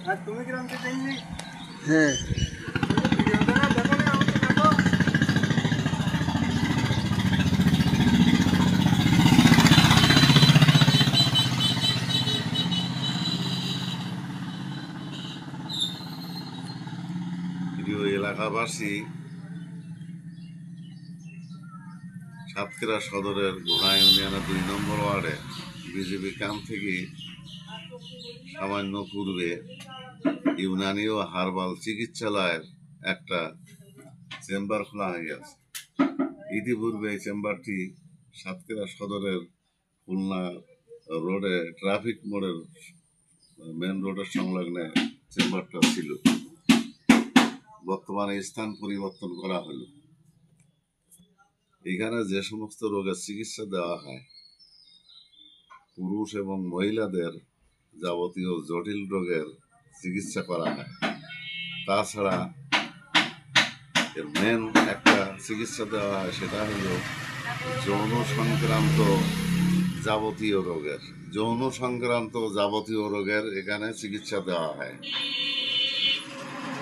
হ্যাঁ প্রিয় এলাকাবাসী, সাতক্ষীরা সদরের ঘোড়া ইউনিয়নের 2 নম্বর ওয়ার্ডে বিজেপি ক্যাম্প থেকে সামান্য পূর্বে ইউনানি ও হার্বাল চিকিৎসালয়ের একটা চেম্বার খোলা হয়ে গেছে। ইতিপূর্বে এই চেম্বারটি সাতক্ষীরা সদরের খুলনা রোডে ট্রাফিক মোড়ের মেন রোডের সংলগ্নে চেম্বারটা ছিল। বর্তমানে স্থান পরিবর্তন করা হলো। এখানে যে সমস্ত রোগের চিকিৎসা দেওয়া হয়, পুরুষ এবং মহিলাদের যাবতীয় জটিল রোগের চিকিৎসা করা হয়। তাছাড়া এর মেন একটা চিকিৎসা দেওয়া হয়, সেটা হলো যৌন সংক্রান্ত যাবতীয় রোগের এখানে চিকিৎসা দেওয়া হয়।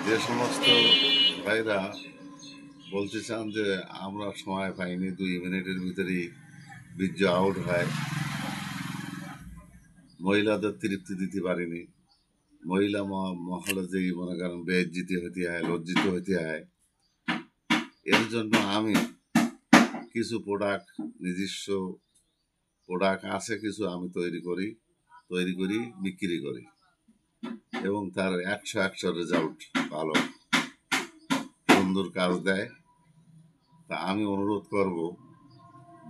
যে সমস্ত ভাইরা বলতে চান যে আমরা সময় পাইনি, 2 মিনিটের ভিতরেই বীর্য আউট হয়, মহিলাদের তৃপ্তি দিতে পারিনি, মহিলা মহলে যেই মনে করেন বেইজ্জতি হইতে হয়, লজ্জিত হইতে হয়, এর জন্য আমি কিছু নিজস্ব প্রোডাক্ট আছে, কিছু আমি তৈরি করি বিক্রি করি এবং তার 100 রেজাল্ট ভালো, সুন্দর কাজ দেয়। তা আমি অনুরোধ করব,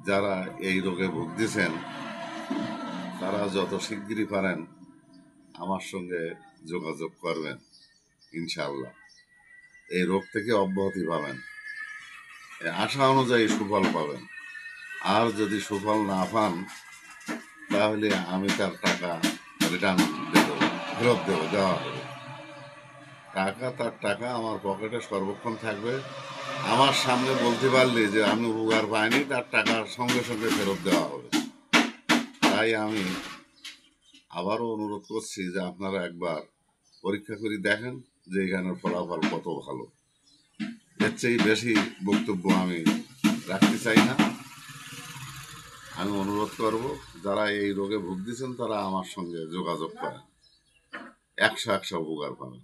যারা এই রোগে ভুগতেছেন তারা যত শিগগিরই পারেন আমার সঙ্গে যোগাযোগ করবেন। ইনশাআল্লাহ এই রোগ থেকে অব্যাহতি পাবেন, আশা অনুযায়ী সুফল পাবেন। আর যদি সুফল না পান তাহলে আমি তার টাকা রিটার্ন ফেরত দেওয়া হবে। তার টাকা আমার পকেটে সর্বক্ষণ থাকবে। আমার সামনে বলতে পারলে যে আমি উপকার পাইনি, তার টাকা সঙ্গে সঙ্গে ফেরত দেওয়া হবে। তাই আমি আবারও অনুরোধ করছি যে আপনারা একবার পরীক্ষা করে দেখেন যে এখানের ফলাফল কত ভালো। এর চেয়ে বেশি বক্তব্য আমি রাখতে চাই না। আমি অনুরোধ করব, যারা এই রোগে ভুগতেছেন তারা আমার সঙ্গে যোগাযোগ করেন, 100 উপকার পাবেন।